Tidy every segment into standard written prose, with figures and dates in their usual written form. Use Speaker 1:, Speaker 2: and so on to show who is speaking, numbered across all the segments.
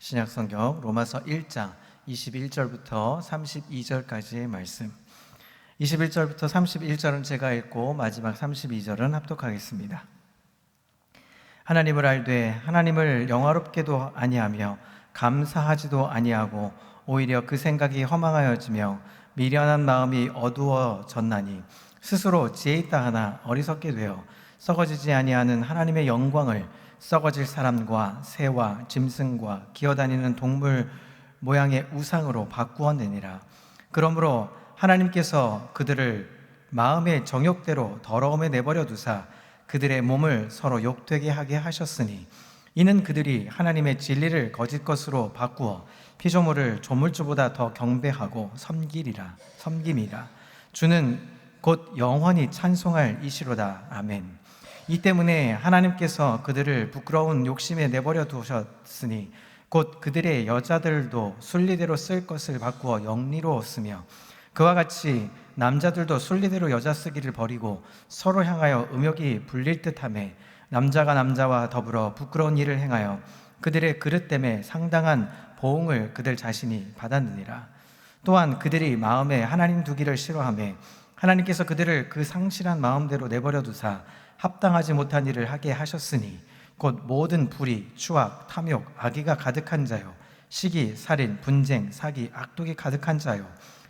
Speaker 1: 신약성경 로마서 1장 21절부터 32절까지의 말씀. 21절부터 31절은 제가 읽고 마지막 32절은 합독하겠습니다. 하나님을 알되 하나님을 영화롭게도 아니하며 감사하지도 아니하고 오히려 그 생각이 허망하여지며 미련한 마음이 어두워졌나니 스스로 지혜 있다 하나 어리석게 되어 썩어지지 아니하는 하나님의 영광을 썩어질 사람과 새와 짐승과 기어다니는 동물 모양의 우상으로 바꾸어내니라. 그러므로 하나님께서 그들을 마음의 정욕대로 더러움에 내버려 두사 그들의 몸을 서로 욕되게 하게 하셨으니 이는 그들이 하나님의 진리를 거짓 것으로 바꾸어 피조물을 조물주보다 더 경배하고 섬김이라. 주는 곧 영원히 찬송할 이시로다. 아멘. 이 때문에 하나님께서 그들을 부끄러운 욕심에 내버려 두셨으니 곧 그들의 여자들도 순리대로 쓸 것을 바꾸어 영리로 쓰며 그와 같이 남자들도 순리대로 여자 쓰기를 버리고 서로 향하여 음욕이 불릴 듯하며 남자가 남자와 더불어 부끄러운 일을 행하여 그들의 그릇됨에 상당한 보응을 그들 자신이 받았느니라. 또한 그들이 마음에 하나님 두기를 싫어하며 하나님께서 그들을 그 상실한 마음대로 내버려 두사 합당하지 못한 일을 하게 하셨으니 곧 모든 불의, 추악, 탐욕, 악의가 가득한 자요 시기, 살인, 분쟁, 사기, 악독이 가득한 자요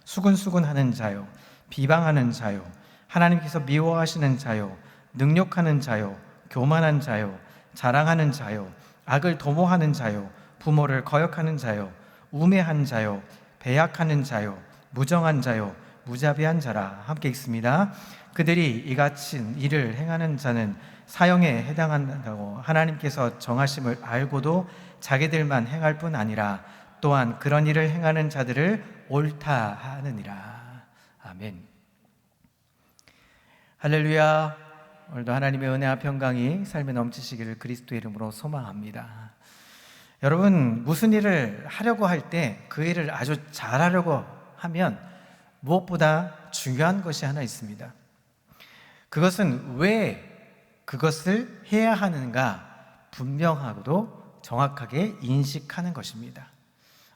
Speaker 1: 수군수군하는 자요 비방하는 자요 하나님께서 미워하시는 자요 능욕하는 자요 교만한 자요 자랑하는 자요 악을 도모하는 자요 부모를 거역하는 자요 우매한 자요 배약하는 자요 무정한 자요 무자비한 자라. 함께 읽습니다. 그들이 이같이 일을 행하는 자는 사형에 해당한다고 하나님께서 정하심을 알고도 자기들만 행할 뿐 아니라 또한 그런 일을 행하는 자들을 옳다 하느니라. 아멘. 할렐루야. 오늘도 하나님의 은혜와 평강이 삶에 넘치시기를 그리스도의 이름으로 소망합니다. 여러분, 무슨 일을 하려고 할 때 그 일을 아주 잘하려고 하면 무엇보다 중요한 것이 하나 있습니다. 그것은 왜 그것을 해야 하는가 분명하고도 정확하게 인식하는 것입니다.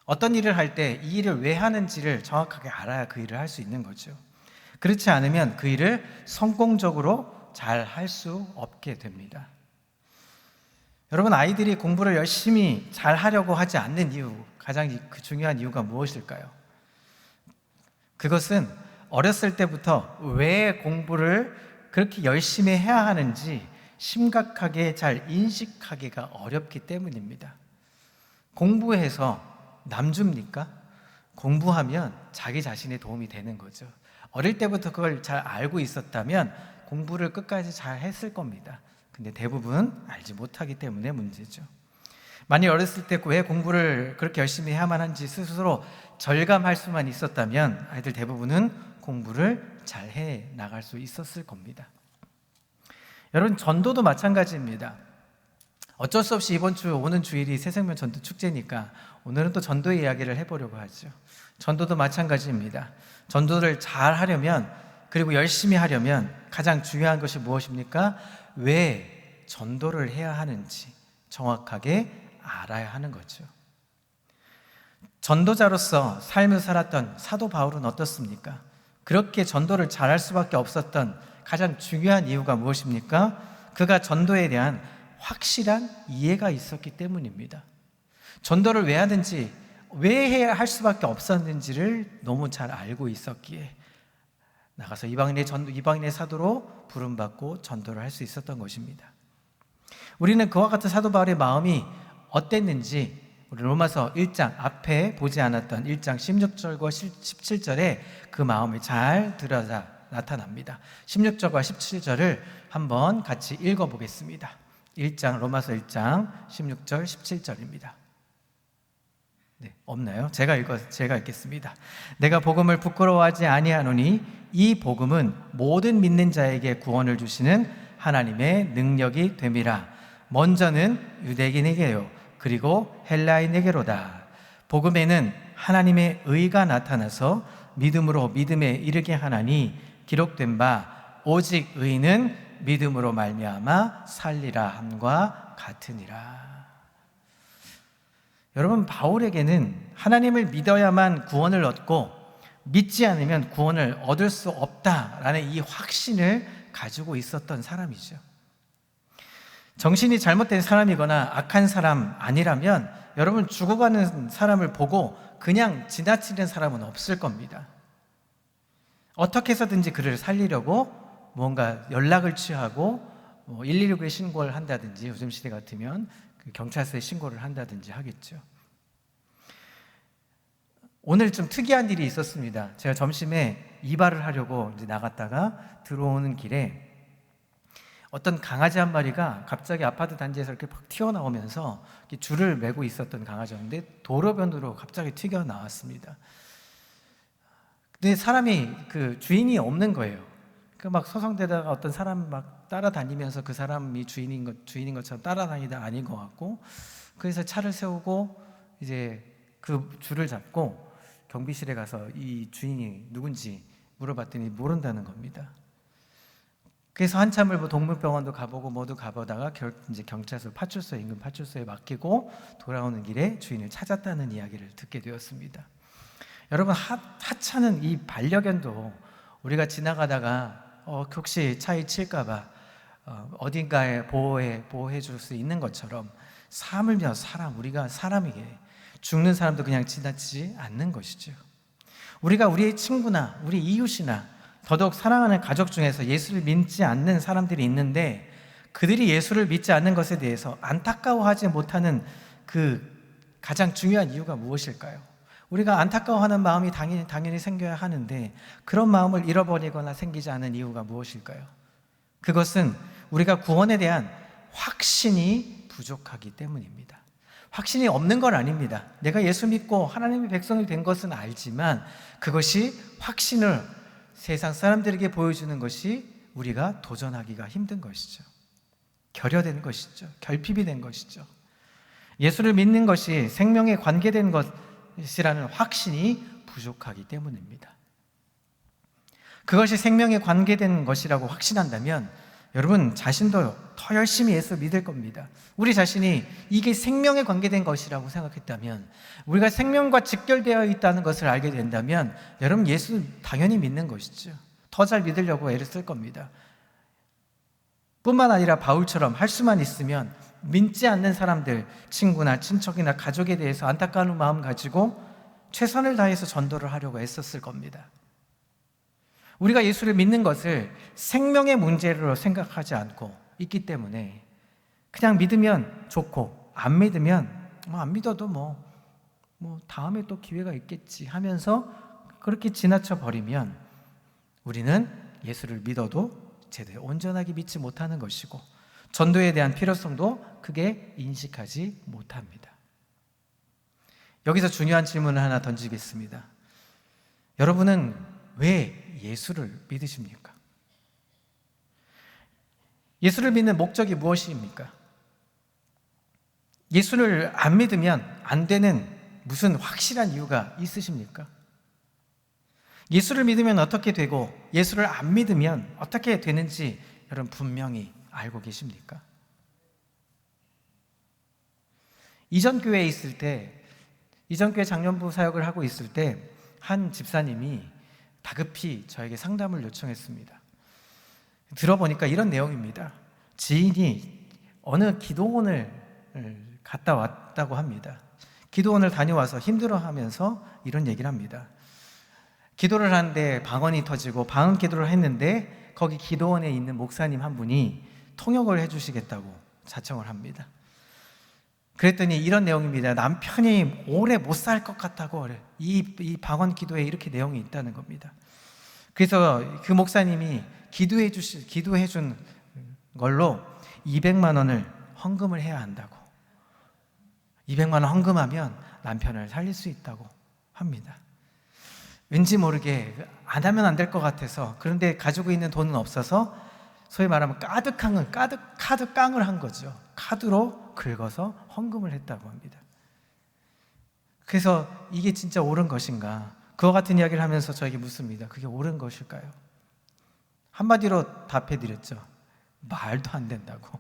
Speaker 1: 어떤 일을 할 때 이 일을 왜 하는지를 정확하게 알아야 그 일을 할 수 있는 거죠. 그렇지 않으면 그 일을 성공적으로 잘 할 수 없게 됩니다. 여러분, 아이들이 공부를 열심히 잘 하려고 하지 않는 이유, 가장 중요한 이유가 무엇일까요? 그것은 어렸을 때부터 왜 공부를 그렇게 열심히 해야 하는지 심각하게 잘 인식하기가 어렵기 때문입니다. 공부해서 남 줍니까? 공부하면 자기 자신에 도움이 되는 거죠. 어릴 때부터 그걸 잘 알고 있었다면 공부를 끝까지 잘 했을 겁니다. 근데 대부분 알지 못하기 때문에 문제죠. 만일 어렸을 때 왜 공부를 그렇게 열심히 해야만 한지 스스로 절감할 수만 있었다면 아이들 대부분은 공부를 잘 해 나갈 수 있었을 겁니다. 여러분, 전도도 마찬가지입니다. 어쩔 수 없이 이번 주 오는 주일이 새생명 전도 축제니까 오늘은 또 전도의 이야기를 해보려고 하죠. 전도도 마찬가지입니다. 전도를 잘 하려면, 그리고 열심히 하려면 가장 중요한 것이 무엇입니까? 왜 전도를 해야 하는지 정확하게 알아야 하는 거죠. 전도자로서 삶을 살았던 사도 바울은 어떻습니까? 그렇게 전도를 잘할 수밖에 없었던 가장 중요한 이유가 무엇입니까? 그가 전도에 대한 확실한 이해가 있었기 때문입니다. 전도를 왜 하는지, 왜 해야 할 수밖에 없었는지를 너무 잘 알고 있었기에 나가서 이방인의 사도로 부름받고 전도를 할 수 있었던 것입니다. 우리는 그와 같은 사도 바울의 마음이 어땠는지 우리 로마서 1장 앞에 보지 않았던 1장 16절과 17절에 그 마음이 잘 드러나 나타납니다. 16절과 17절을 한번 같이 읽어보겠습니다. 로마서 1장 16절 17절입니다. 네, 없나요? 제가 읽겠습니다. 내가 복음을 부끄러워하지 아니하노니 이 복음은 모든 믿는 자에게 구원을 주시는 하나님의 능력이 됨이라. 먼저는 유대인에게요 그리고 헬라인에게로다. 복음에는 하나님의 의가 나타나서 믿음으로 믿음에 이르게 하나니 기록된 바 오직 의인은 믿음으로 말미암아 살리라 함과 같으니라. 여러분, 바울에게는 하나님을 믿어야만 구원을 얻고 믿지 않으면 구원을 얻을 수 없다라는 이 확신을 가지고 있었던 사람이죠. 정신이 잘못된 사람이거나 악한 사람 아니라면 여러분, 죽어가는 사람을 보고 그냥 지나치는 사람은 없을 겁니다. 어떻게 해서든지 그를 살리려고 뭔가 연락을 취하고 119에 신고를 한다든지, 요즘 시대 같으면 경찰서에 신고를 한다든지 하겠죠. 오늘 좀 특이한 일이 있었습니다. 제가 점심에 이발을 하려고 이제 나갔다가 들어오는 길에 어떤 강아지 한 마리가 갑자기 아파트 단지에서 이렇게 팍 튀어나오면서 줄을 매고 있었던 강아지였는데 도로변으로 갑자기 튀겨나왔습니다. 근데 사람이, 그 주인이 없는 거예요. 그 막 서성대다가 어떤 사람 막 따라다니면서 그 사람이 주인인 것처럼 따라다니다 아닌 것 같고, 그래서 차를 세우고 이제 그 줄을 잡고 경비실에 가서 이 주인이 누군지 물어봤더니 모른다는 겁니다. 그래서 한참을 뭐 동물병원도 가보고 모두 가보다가 이제 경찰서 파출소, 인근 파출소에 맡기고 돌아오는 길에 주인을 찾았다는 이야기를 듣게 되었습니다. 여러분, 하찮은 이 반려견도 우리가 지나가다가 혹시 차에 칠까봐 어딘가에 보호해 줄 수 있는 것처럼 사물며 우리가 사람에게 죽는 사람도 그냥 지나치지 않는 것이죠. 우리가 우리의 친구나 우리 이웃이나 더더욱 사랑하는 가족 중에서 예수를 믿지 않는 사람들이 있는데, 그들이 예수를 믿지 않는 것에 대해서 안타까워하지 못하는 그 가장 중요한 이유가 무엇일까요? 우리가 안타까워하는 마음이 당연히 생겨야 하는데, 그런 마음을 잃어버리거나 생기지 않은 이유가 무엇일까요? 그것은 우리가 구원에 대한 확신이 부족하기 때문입니다. 확신이 없는 건 아닙니다. 내가 예수 믿고 하나님의 백성이 된 것은 알지만, 그것이 확신을 세상 사람들에게 보여주는 것이 우리가 도전하기가 힘든 것이죠. 결여된 것이죠. 결핍이 된 것이죠. 예수를 믿는 것이 생명에 관계된 것이라는 확신이 부족하기 때문입니다. 그것이 생명에 관계된 것이라고 확신한다면 여러분 자신도 더 열심히 예수 믿을 겁니다. 우리 자신이 이게 생명에 관계된 것이라고 생각했다면, 우리가 생명과 직결되어 있다는 것을 알게 된다면 여러분 예수 당연히 믿는 것이죠. 더 잘 믿으려고 애를 쓸 겁니다. 뿐만 아니라 바울처럼 할 수만 있으면 믿지 않는 사람들, 친구나 친척이나 가족에 대해서 안타까운 마음 가지고 최선을 다해서 전도를 하려고 애썼을 겁니다. 우리가 예수를 믿는 것을 생명의 문제로 생각하지 않고 있기 때문에 그냥 믿으면 좋고 안 믿으면 안 믿어도 뭐 다음에 또 기회가 있겠지 하면서 그렇게 지나쳐 버리면 우리는 예수를 믿어도 제대로 온전하게 믿지 못하는 것이고 전도에 대한 필요성도 크게 인식하지 못합니다. 여기서 중요한 질문을 하나 던지겠습니다. 여러분은 왜 예수를 믿으십니까? 예수를 믿는 목적이 무엇입니까? 예수를 안 믿으면 안 되는 무슨 확실한 이유가 있으십니까? 예수를 믿으면 어떻게 되고 예수를 안 믿으면 어떻게 되는지 여러분 분명히 알고 계십니까? 이전 교회에 있을 때, 이전 교회 장년부 사역을 하고 있을 때 한 집사님이 다급히 저에게 상담을 요청했습니다. 들어보니까 이런 내용입니다. 지인이 어느 기도원을 갔다 왔다고 합니다. 기도원을 다녀와서 힘들어하면서 이런 얘기를 합니다. 기도를 하는데 방언이 터지고 방언 기도를 했는데 거기 기도원에 있는 목사님 한 분이 통역을 해주시겠다고 자청을 합니다. 그랬더니 이런 내용입니다. 남편이 오래 못 살 것 같다고 이 방언 기도에 이렇게 내용이 있다는 겁니다. 그래서 그 목사님이 기도해 준 걸로 200만 원을 헌금을 해야 한다고, 200만 원 헌금하면 남편을 살릴 수 있다고 합니다. 왠지 모르게 안 하면 안 될 것 같아서, 그런데 가지고 있는 돈은 없어서 소위 말하면 카드 깡을 한 거죠. 카드로 긁어서 헌금을 했다고 합니다. 그래서 이게 진짜 옳은 것인가? 그와 같은 이야기를 하면서 저에게 묻습니다. 그게 옳은 것일까요? 한마디로 답해드렸죠. 말도 안 된다고.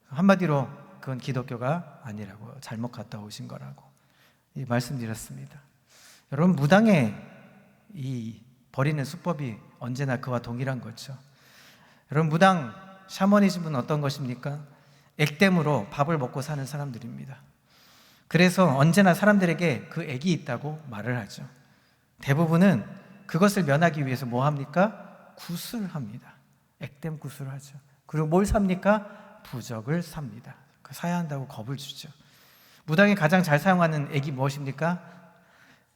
Speaker 1: 한마디로 그건 기독교가 아니라고, 잘못 갔다 오신 거라고 말씀드렸습니다. 여러분, 무당의 이 버리는 수법이 언제나 그와 동일한 거죠. 여러분, 무당, 샤머니즘은 어떤 것입니까? 액땜으로 밥을 먹고 사는 사람들입니다. 그래서 언제나 사람들에게 그 액이 있다고 말을 하죠. 대부분은 그것을 면하기 위해서 뭐 합니까? 굿을 합니다. 액땜 굿을 하죠. 그리고 뭘 삽니까? 부적을 삽니다. 사야 한다고 겁을 주죠. 무당이 가장 잘 사용하는 액이 무엇입니까?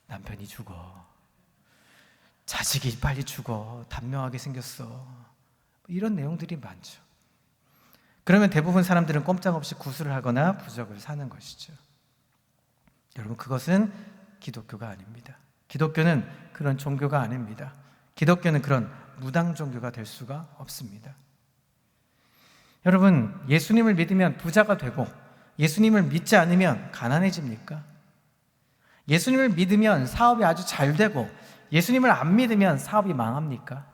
Speaker 1: 남편이 죽어, 자식이 빨리 죽어, 단명하게 생겼어, 이런 내용들이 많죠. 그러면 대부분 사람들은 꼼짝없이 구슬을 하거나 부적을 사는 것이죠. 여러분, 그것은 기독교가 아닙니다. 기독교는 그런 종교가 아닙니다. 기독교는 그런 무당 종교가 될 수가 없습니다. 여러분, 예수님을 믿으면 부자가 되고 예수님을 믿지 않으면 가난해집니까? 예수님을 믿으면 사업이 아주 잘 되고 예수님을 안 믿으면 사업이 망합니까?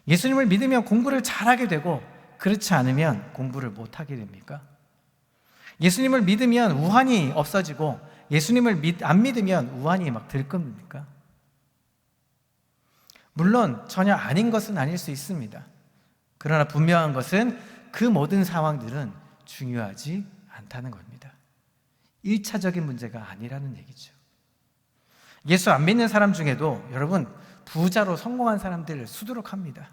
Speaker 1: 예수님을 믿으면 공부를 잘하게 되고 그렇지 않으면 공부를 못하게 됩니까? 예수님을 믿으면 우환이 없어지고 예수님을 안 믿으면 우환이 막 들끓습니까? 물론 전혀 아닌 것은 아닐 수 있습니다. 그러나 분명한 것은 그 모든 상황들은 중요하지 않다는 겁니다. 1차적인 문제가 아니라는 얘기죠. 예수 안 믿는 사람 중에도 여러분, 부자로 성공한 사람들 수두룩합니다.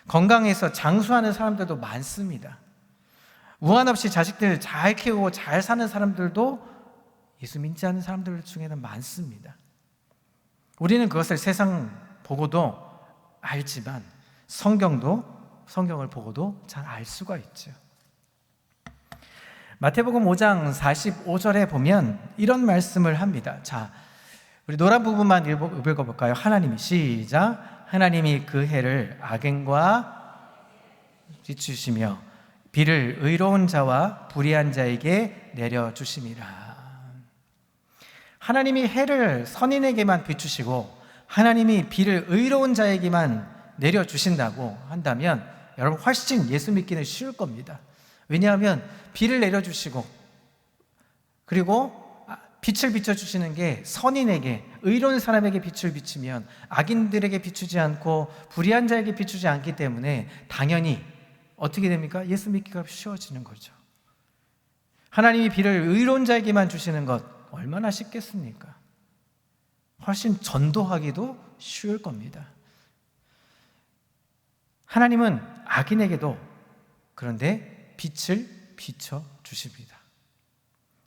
Speaker 1: 건강해서 장수하는 사람들도 많습니다. 우한 없이 자식들 잘 키우고 잘 사는 사람들도 예수 믿지 않는 사람들 중에는 많습니다. 우리는 그것을 세상 보고도 알지만 성경을 보고도 잘 알 수가 있죠. 마태복음 5장 45절에 보면 이런 말씀을 합니다. 자, 우리 노란 부분만 읽어볼까요? 하나님이, 시작. 하나님이 그 해를 악인과 비추시며 비를 의로운 자와 불의한 자에게 내려주심이라. 하나님이 해를 선인에게만 비추시고 하나님이 비를 의로운 자에게만 내려주신다고 한다면 여러분, 훨씬 예수 믿기는 쉬울 겁니다. 왜냐하면 비를 내려주시고 그리고 빛을 비춰주시는 게 선인에게, 의로운 사람에게 빛을 비추면 악인들에게 비추지 않고 불의한 자에게 비추지 않기 때문에 당연히 어떻게 됩니까? 예수 믿기가 쉬워지는 거죠. 하나님이 비를 의로운 자에게만 주시는 것 얼마나 쉽겠습니까? 훨씬 전도하기도 쉬울 겁니다. 하나님은 악인에게도 그런데 빛을 비춰주십니다.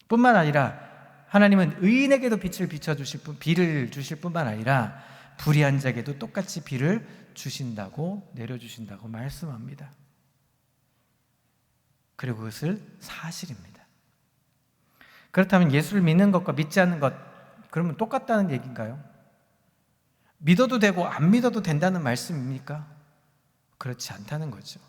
Speaker 1: 뿐만 아니라 하나님은 의인에게도 빛을 비춰주실 비를 주실 뿐만 아니라 불의한 자에게도 똑같이 비를 주신다고, 내려주신다고 말씀합니다. 그리고 그것을 사실입니다. 그렇다면 예수를 믿는 것과 믿지 않는 것, 그러면 똑같다는 얘기인가요? 믿어도 되고 안 믿어도 된다는 말씀입니까? 그렇지 않다는 거죠.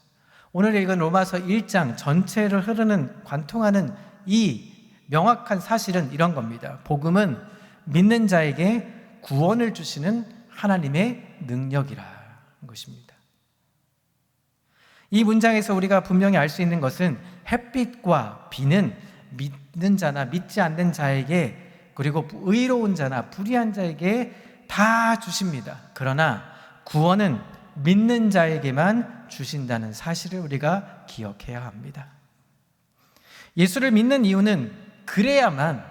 Speaker 1: 오늘 읽은 로마서 1장 전체를 흐르는, 관통하는 이 명확한 사실은 이런 겁니다. 복음은 믿는 자에게 구원을 주시는 하나님의 능력이라는 것입니다. 이 문장에서 우리가 분명히 알 수 있는 것은 햇빛과 비는 믿는 자나 믿지 않는 자에게, 그리고 의로운 자나 불의한 자에게 다 주십니다. 그러나 구원은 믿는 자에게만 주신다는 사실을 우리가 기억해야 합니다. 예수를 믿는 이유는 그래야만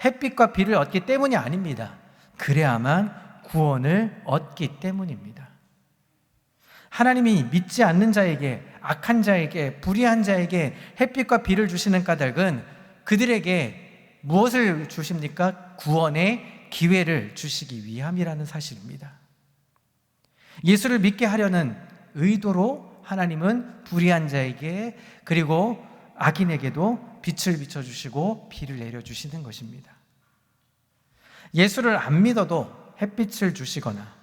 Speaker 1: 햇빛과 비를 얻기 때문이 아닙니다. 그래야만 구원을 얻기 때문입니다. 하나님이 믿지 않는 자에게, 악한 자에게, 불의한 자에게 햇빛과 비를 주시는 까닭은 그들에게 무엇을 주십니까? 구원의 기회를 주시기 위함이라는 사실입니다. 예수를 믿게 하려는 의도로 하나님은 불의한 자에게, 그리고 악인에게도 빛을 비춰주시고 비를 내려주시는 것입니다. 예수를 안 믿어도 햇빛을 주시거나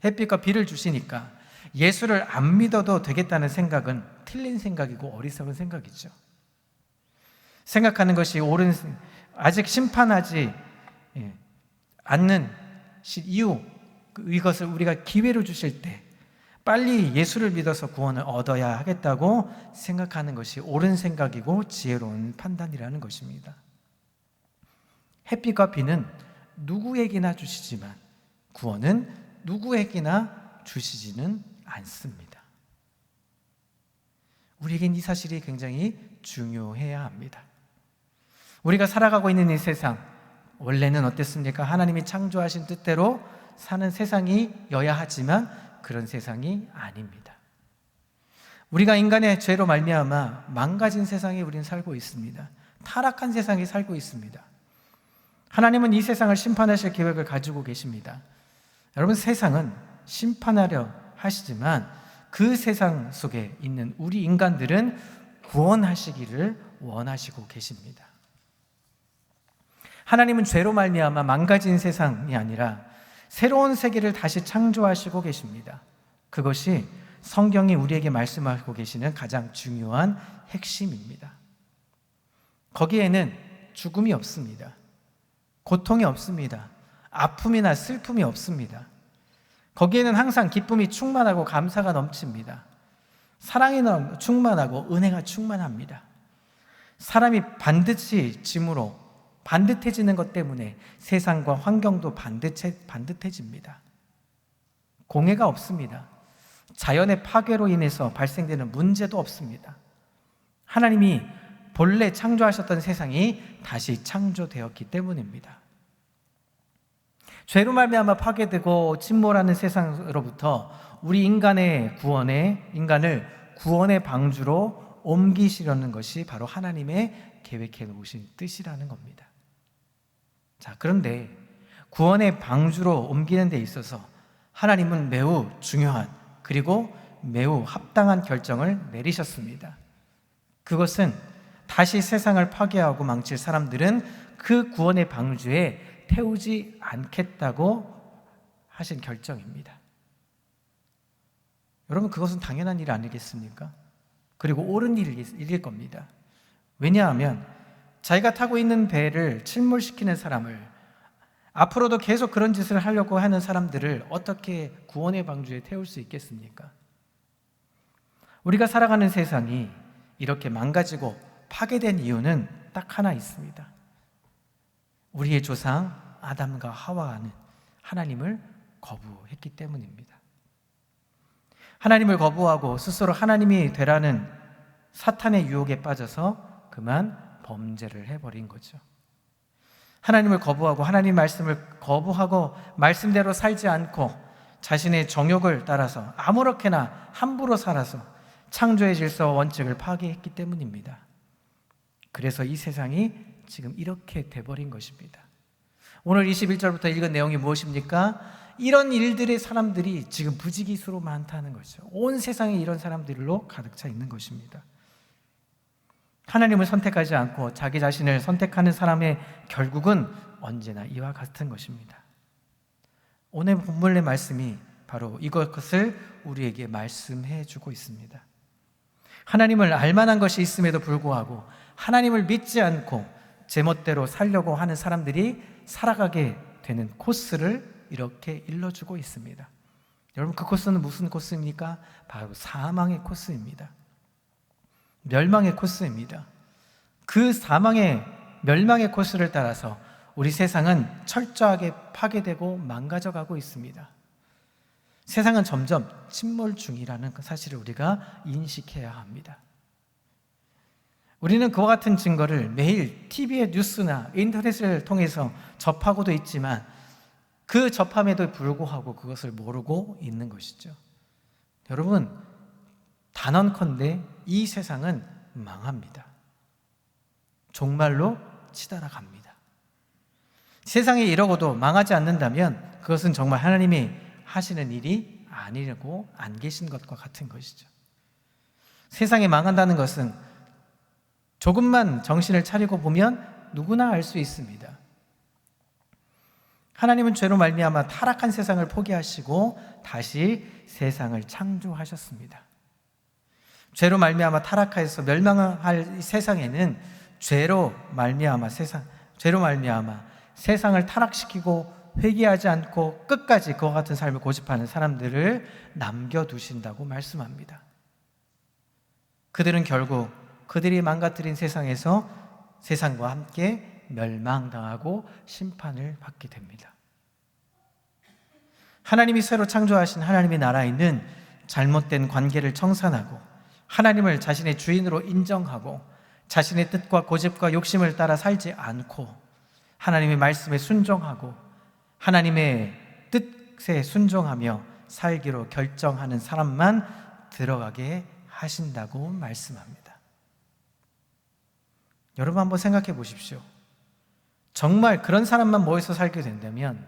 Speaker 1: 햇빛과 비를 주시니까 예수를 안 믿어도 되겠다는 생각은 틀린 생각이고 어리석은 생각이죠. 생각하는 것이 옳은, 아직 심판하지 않는 이유, 이것을 우리가 기회로 주실 때 빨리 예수를 믿어서 구원을 얻어야 하겠다고 생각하는 것이 옳은 생각이고 지혜로운 판단이라는 것입니다. 햇빛과 비는 누구에게나 주시지만 구원은 누구에게나 주시지는 않습니다. 우리에겐 이 사실이 굉장히 중요해야 합니다. 우리가 살아가고 있는 이 세상, 원래는 어땠습니까? 하나님이 창조하신 뜻대로 사는 세상이어야 하지만 그런 세상이 아닙니다. 우리가 인간의 죄로 말미암아 망가진 세상에 우리는 살고 있습니다. 타락한 세상에 살고 있습니다. 하나님은 이 세상을 심판하실 계획을 가지고 계십니다. 여러분, 세상은 심판하려 하시지만 그 세상 속에 있는 우리 인간들은 구원하시기를 원하시고 계십니다. 하나님은 죄로 말미암아 망가진 세상이 아니라 새로운 세계를 다시 창조하시고 계십니다. 그것이 성경이 우리에게 말씀하고 계시는 가장 중요한 핵심입니다. 거기에는 죽음이 없습니다. 고통이 없습니다. 아픔이나 슬픔이 없습니다. 거기에는 항상 기쁨이 충만하고 감사가 넘칩니다. 사랑이 충만하고 은혜가 충만합니다. 사람이 반드시 짐으로 반듯해지는 것 때문에 세상과 환경도 반듯해집니다. 공해가 없습니다. 자연의 파괴로 인해서 발생되는 문제도 없습니다. 하나님이 본래 창조하셨던 세상이 다시 창조되었기 때문입니다. 죄로 말미암아 파괴되고 침몰하는 세상으로부터 우리 인간을 구원의 방주로 옮기시려는 것이 바로 하나님의 계획해 놓으신 뜻이라는 겁니다. 자, 그런데 구원의 방주로 옮기는 데 있어서 하나님은 매우 중요한 그리고 매우 합당한 결정을 내리셨습니다. 그것은 다시 세상을 파괴하고 망칠 사람들은 그 구원의 방주에 태우지 않겠다고 하신 결정입니다. 여러분, 그것은 당연한 일 아니겠습니까? 그리고 옳은 일일 겁니다. 왜냐하면 자기가 타고 있는 배를 침몰시키는 사람을, 앞으로도 계속 그런 짓을 하려고 하는 사람들을 어떻게 구원의 방주에 태울 수 있겠습니까? 우리가 살아가는 세상이 이렇게 망가지고 파괴된 이유는 딱 하나 있습니다. 우리의 조상 아담과 하와는 하나님을 거부했기 때문입니다. 하나님을 거부하고 스스로 하나님이 되라는 사탄의 유혹에 빠져서 그만 범죄를 해버린 거죠. 하나님을 거부하고 하나님 말씀을 거부하고 말씀대로 살지 않고 자신의 정욕을 따라서 아무렇게나 함부로 살아서 창조의 질서와 원칙을 파괴했기 때문입니다. 그래서 이 세상이 지금 이렇게 돼버린 것입니다. 오늘 21절부터 읽은 내용이 무엇입니까? 이런 일들의 사람들이 지금 부지기수로 많다는 거죠. 온 세상에 이런 사람들로 가득 차 있는 것입니다. 하나님을 선택하지 않고 자기 자신을 선택하는 사람의 결국은 언제나 이와 같은 것입니다. 오늘 본문의 말씀이 바로 이것을 우리에게 말씀해 주고 있습니다. 하나님을 알만한 것이 있음에도 불구하고 하나님을 믿지 않고 제멋대로 살려고 하는 사람들이 살아가게 되는 코스를 이렇게 일러주고 있습니다. 여러분, 그 코스는 무슨 코스입니까? 바로 사망의 코스입니다. 멸망의 코스입니다. 그 사망의 멸망의 코스를 따라서 우리 세상은 철저하게 파괴되고 망가져가고 있습니다. 세상은 점점 침몰 중이라는 사실을 우리가 인식해야 합니다. 우리는 그와 같은 증거를 매일 TV의 뉴스나 인터넷을 통해서 접하고도 있지만 그 접함에도 불구하고 그것을 모르고 있는 것이죠. 여러분, 단언컨대 이 세상은 망합니다. 종말로 치달아갑니다. 세상이 이러고도 망하지 않는다면 그것은 정말 하나님이 하시는 일이 아니고 안 계신 것과 같은 것이죠. 세상이 망한다는 것은 조금만 정신을 차리고 보면 누구나 알 수 있습니다. 하나님은 죄로 말미암아 타락한 세상을 포기하시고 다시 세상을 창조하셨습니다. 죄로 말미암아 타락해서 멸망할 세상에는 죄로 말미암아 세상을 타락시키고 회개하지 않고 끝까지 그와 같은 삶을 고집하는 사람들을 남겨두신다고 말씀합니다. 그들은 결국 그들이 망가뜨린 세상에서 세상과 함께 멸망당하고 심판을 받게 됩니다. 하나님이 새로 창조하신 하나님의 나라에는 잘못된 관계를 청산하고 하나님을 자신의 주인으로 인정하고 자신의 뜻과 고집과 욕심을 따라 살지 않고 하나님의 말씀에 순종하고 하나님의 뜻에 순종하며 살기로 결정하는 사람만 들어가게 하신다고 말씀합니다. 여러분 한번 생각해 보십시오. 정말 그런 사람만 모여서 살게 된다면,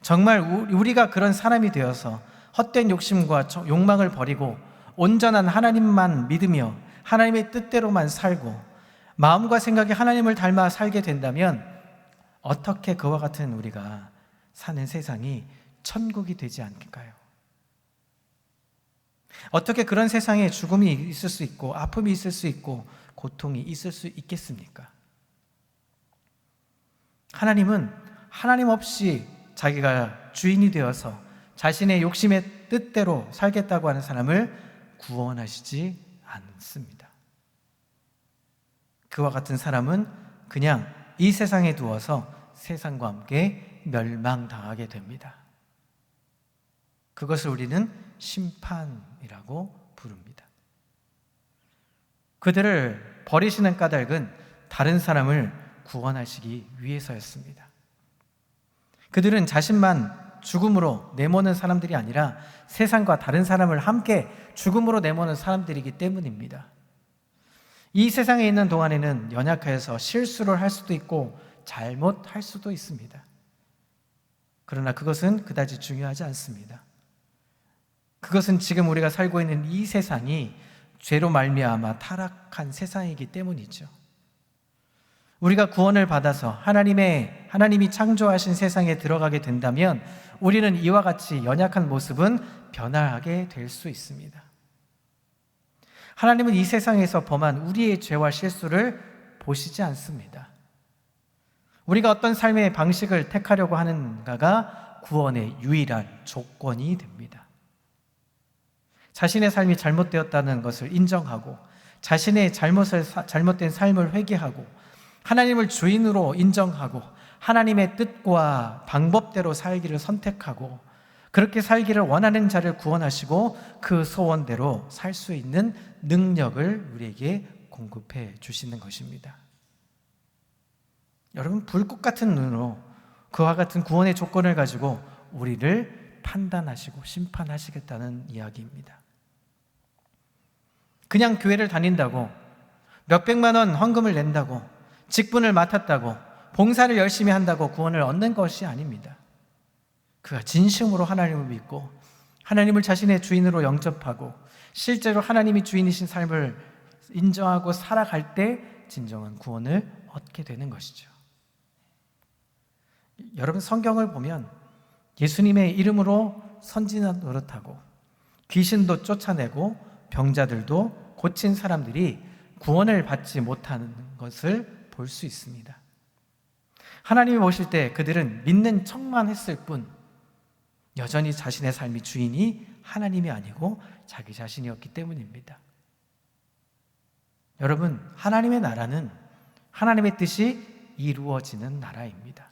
Speaker 1: 정말 우리가 그런 사람이 되어서 헛된 욕심과 욕망을 버리고 온전한 하나님만 믿으며 하나님의 뜻대로만 살고 마음과 생각이 하나님을 닮아 살게 된다면 어떻게 그와 같은 우리가 사는 세상이 천국이 되지 않을까요? 어떻게 그런 세상에 죽음이 있을 수 있고 아픔이 있을 수 있고 고통이 있을 수 있겠습니까? 하나님은 하나님 없이 자기가 주인이 되어서 자신의 욕심의 뜻대로 살겠다고 하는 사람을 구원하시지 않습니다. 그와 같은 사람은 그냥 이 세상에 두어서 세상과 함께 멸망당하게 됩니다. 그것을 우리는 심판이라고 부릅니다. 그들을 버리시는 까닭은 다른 사람을 구원하시기 위해서였습니다. 그들은 자신만 죽음으로 내모는 사람들이 아니라 세상과 다른 사람을 함께 죽음으로 내모는 사람들이기 때문입니다. 이 세상에 있는 동안에는 연약해서 실수를 할 수도 있고 잘못할 수도 있습니다. 그러나 그것은 그다지 중요하지 않습니다. 그것은 지금 우리가 살고 있는 이 세상이 죄로 말미암아 타락한 세상이기 때문이죠. 우리가 구원을 받아서 하나님이 창조하신 세상에 들어가게 된다면 우리는 이와 같이 연약한 모습은 변화하게 될 수 있습니다. 하나님은 이 세상에서 범한 우리의 죄와 실수를 보시지 않습니다. 우리가 어떤 삶의 방식을 택하려고 하는가가 구원의 유일한 조건이 됩니다. 자신의 삶이 잘못되었다는 것을 인정하고 자신의 잘못된 삶을 회개하고 하나님을 주인으로 인정하고 하나님의 뜻과 방법대로 살기를 선택하고 그렇게 살기를 원하는 자를 구원하시고 그 소원대로 살 수 있는 능력을 우리에게 공급해 주시는 것입니다. 여러분, 불꽃 같은 눈으로 그와 같은 구원의 조건을 가지고 우리를 판단하시고 심판하시겠다는 이야기입니다. 그냥 교회를 다닌다고 몇백만 원 헌금을 낸다고 직분을 맡았다고 봉사를 열심히 한다고 구원을 얻는 것이 아닙니다. 그가 진심으로 하나님을 믿고 하나님을 자신의 주인으로 영접하고 실제로 하나님이 주인이신 삶을 인정하고 살아갈 때 진정한 구원을 얻게 되는 것이죠. 여러분, 성경을 보면 예수님의 이름으로 선지자 노릇하고 귀신도 쫓아내고 병자들도 고친 사람들이 구원을 받지 못하는 것을 볼 수 있습니다. 하나님이 보실 때 그들은 믿는 척만 했을 뿐 여전히 자신의 삶이 주인이 하나님이 아니고 자기 자신이었기 때문입니다. 여러분, 하나님의 나라는 하나님의 뜻이 이루어지는 나라입니다.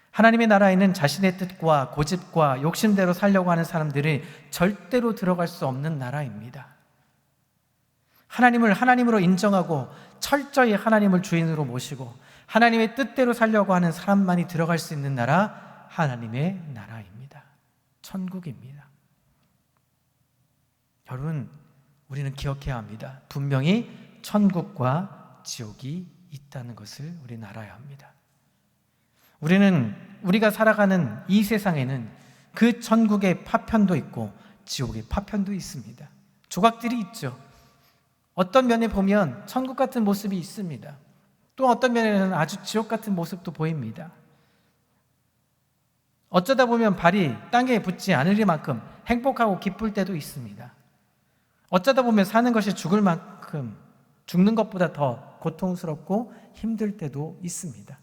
Speaker 1: 하나님의 나라에는 자신의 뜻과 고집과 욕심대로 살려고 하는 사람들이 절대로 들어갈 수 없는 나라입니다. 하나님을 하나님으로 인정하고 철저히 하나님을 주인으로 모시고 하나님의 뜻대로 살려고 하는 사람만이 들어갈 수 있는 나라, 하나님의 나라입니다. 천국입니다. 여러분, 우리는 기억해야 합니다. 분명히 천국과 지옥이 있다는 것을 우리는 알아야 합니다. 우리가 살아가는 이 세상에는 그 천국의 파편도 있고 지옥의 파편도 있습니다. 조각들이 있죠. 어떤 면에 보면 천국 같은 모습이 있습니다. 또 어떤 면에는 아주 지옥 같은 모습도 보입니다. 어쩌다 보면 발이 땅에 붙지 않을 만큼 행복하고 기쁠 때도 있습니다. 어쩌다 보면 사는 것이 죽을 만큼 죽는 것보다 더 고통스럽고 힘들 때도 있습니다.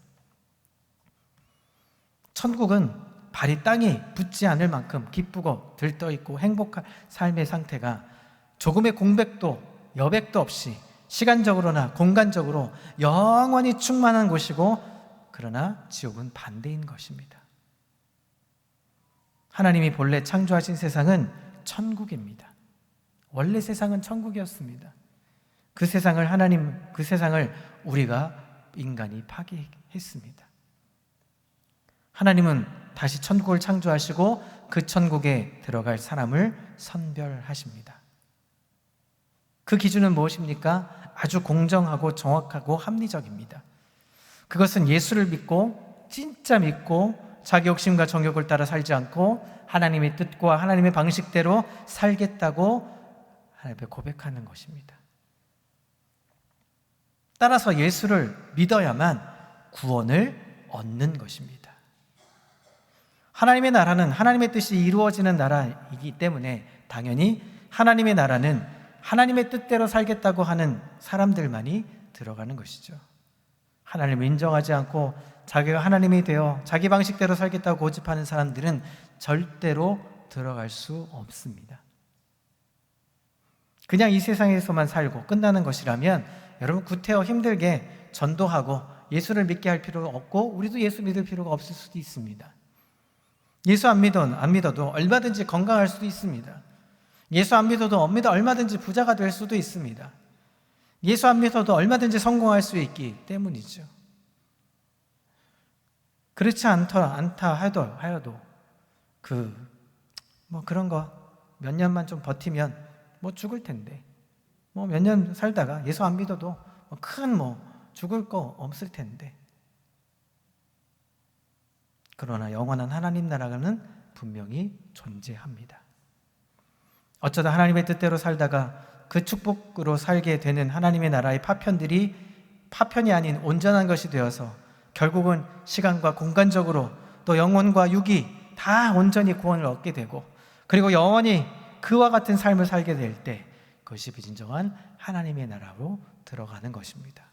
Speaker 1: 천국은 발이 땅에 붙지 않을 만큼 기쁘고 들떠있고 행복한 삶의 상태가 조금의 공백도 여백도 없이 시간적으로나 공간적으로 영원히 충만한 곳이고, 그러나 지옥은 반대인 것입니다. 하나님이 본래 창조하신 세상은 천국입니다. 원래 세상은 천국이었습니다. 그 세상을 우리가 인간이 파괴했습니다. 하나님은 다시 천국을 창조하시고 그 천국에 들어갈 사람을 선별하십니다. 그 기준은 무엇입니까? 아주 공정하고 정확하고 합리적입니다. 그것은 예수를 믿고, 진짜 믿고, 자기 욕심과 정욕을 따라 살지 않고 하나님의 뜻과 하나님의 방식대로 살겠다고 하나님 앞에 고백하는 것입니다. 따라서 예수를 믿어야만 구원을 얻는 것입니다. 하나님의 나라는 하나님의 뜻이 이루어지는 나라이기 때문에 당연히 하나님의 나라는 하나님의 뜻대로 살겠다고 하는 사람들만이 들어가는 것이죠. 하나님을 인정하지 않고 자기가 하나님이 되어 자기 방식대로 살겠다고 고집하는 사람들은 절대로 들어갈 수 없습니다. 그냥 이 세상에서만 살고 끝나는 것이라면 여러분 구태여 힘들게 전도하고 예수를 믿게 할 필요가 없고, 우리도 예수 믿을 필요가 없을 수도 있습니다. 예수 안 믿어도 얼마든지 건강할 수도 있습니다. 예수 안 믿어도 얼마든지 부자가 될 수도 있습니다. 예수 안 믿어도 얼마든지 성공할 수 있기 때문이죠. 그렇지 않다 하여도 그런 거 몇 년만 좀 버티면 죽을 텐데, 몇 년 살다가 예수 안 믿어도 큰 죽을 거 없을 텐데. 그러나 영원한 하나님 나라는 분명히 존재합니다. 어쩌다 하나님의 뜻대로 살다가 그 축복으로 살게 되는 하나님의 나라의 파편이 아닌 온전한 것이 되어서 결국은 시간과 공간적으로 또 영혼과 육이 다 온전히 구원을 얻게 되고, 그리고 영원히 그와 같은 삶을 살게 될 때 그것이 진정한 하나님의 나라로 들어가는 것입니다.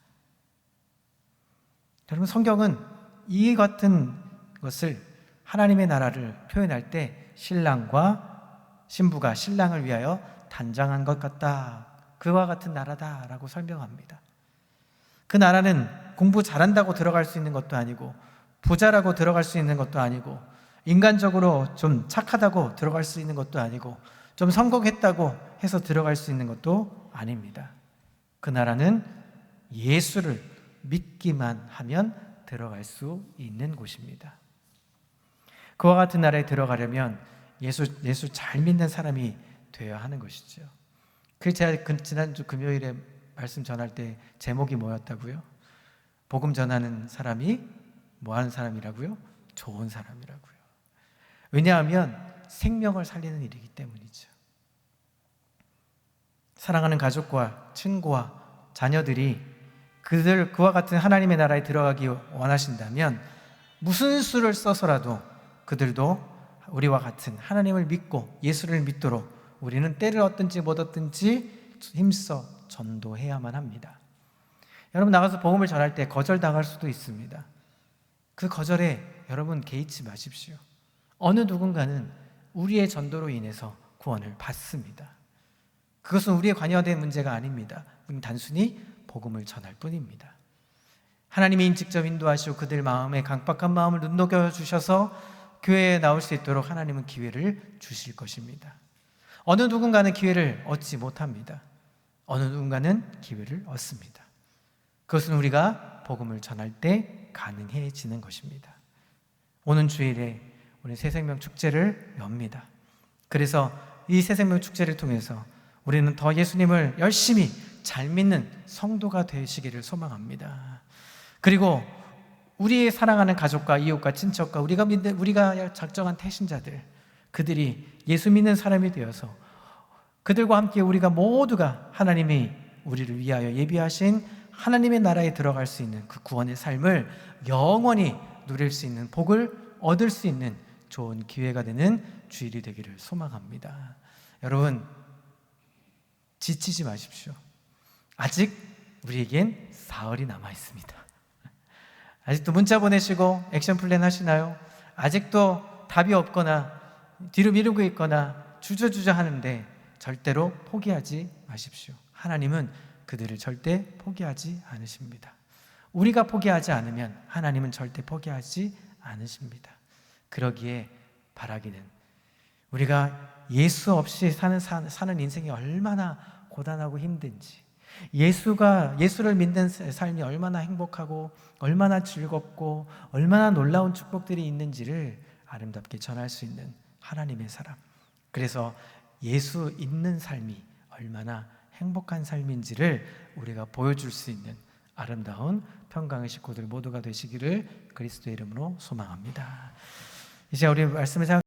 Speaker 1: 여러분, 성경은 이 같은 것을, 하나님의 나라를 표현할 때 신부가 신랑을 위하여 단장한 것 같다, 그와 같은 나라다라고 설명합니다. 그 나라는 공부 잘한다고 들어갈 수 있는 것도 아니고, 부자라고 들어갈 수 있는 것도 아니고, 인간적으로 좀 착하다고 들어갈 수 있는 것도 아니고, 좀 성공했다고 해서 들어갈 수 있는 것도 아닙니다. 그 나라는 예수를 믿기만 하면 들어갈 수 있는 곳입니다. 그와 같은 나라에 들어가려면 예수 잘 믿는 사람이 되어야 하는 것이죠. 제가 지난주 금요일에 말씀 전할 때 제목이 뭐였다고요? 복음 전하는 사람이 뭐 하는 사람이라고요? 좋은 사람이라고요. 왜냐하면 생명을 살리는 일이기 때문이죠. 사랑하는 가족과 친구와 자녀들이 그와 같은 하나님의 나라에 들어가기 원하신다면 무슨 수를 써서라도 그들도 우리와 같은 하나님을 믿고 예수를 믿도록 우리는 때를 얻든지 못 얻든지 힘써 전도해야만 합니다. 여러분, 나가서 복음을 전할 때 거절당할 수도 있습니다. 그 거절에 여러분 개의치 마십시오. 어느 누군가는 우리의 전도로 인해서 구원을 받습니다. 그것은 우리의 관여된 문제가 아닙니다. 단순히 복음을 전할 뿐입니다. 하나님이 직접 인도하시고 그들 마음에 강박한 마음을 눈녹여 주셔서 교회에 나올 수 있도록 하나님은 기회를 주실 것입니다. 어느 누군가는 기회를 얻지 못합니다. 어느 누군가는 기회를 얻습니다. 그것은 우리가 복음을 전할 때 가능해지는 것입니다. 오는 주일에 우리 새생명 축제를 엽니다. 그래서 이 새생명 축제를 통해서 우리는 더 예수님을 열심히 잘 믿는 성도가 되시기를 소망합니다. 그리고 우리의 사랑하는 가족과 이웃과 친척과 우리가 작정한 태신자들, 그들이 예수 믿는 사람이 되어서 그들과 함께 우리가 모두가 하나님이 우리를 위하여 예비하신 하나님의 나라에 들어갈 수 있는 그 구원의 삶을 영원히 누릴 수 있는 복을 얻을 수 있는 좋은 기회가 되는 주일이 되기를 소망합니다. 여러분, 지치지 마십시오. 아직 우리에겐 사흘이 남아 있습니다. 아직도 문자 보내시고 액션 플랜 하시나요? 아직도 답이 없거나 뒤로 미루고 있거나 주저주저 하는데 절대로 포기하지 마십시오. 하나님은 그들을 절대 포기하지 않으십니다. 우리가 포기하지 않으면 하나님은 절대 포기하지 않으십니다. 그러기에 바라기는 우리가 예수 없이 사는 인생이 얼마나 고단하고 힘든지, 예수를 믿는 삶이 얼마나 행복하고 얼마나 즐겁고 얼마나 놀라운 축복들이 있는지를 아름답게 전할 수 있는 하나님의 사람. 그래서 예수 있는 삶이 얼마나 행복한 삶인지를 우리가 보여줄 수 있는 아름다운 평강의 식구들 모두가 되시기를 그리스도의 이름으로 소망합니다. 이제 우리 말씀을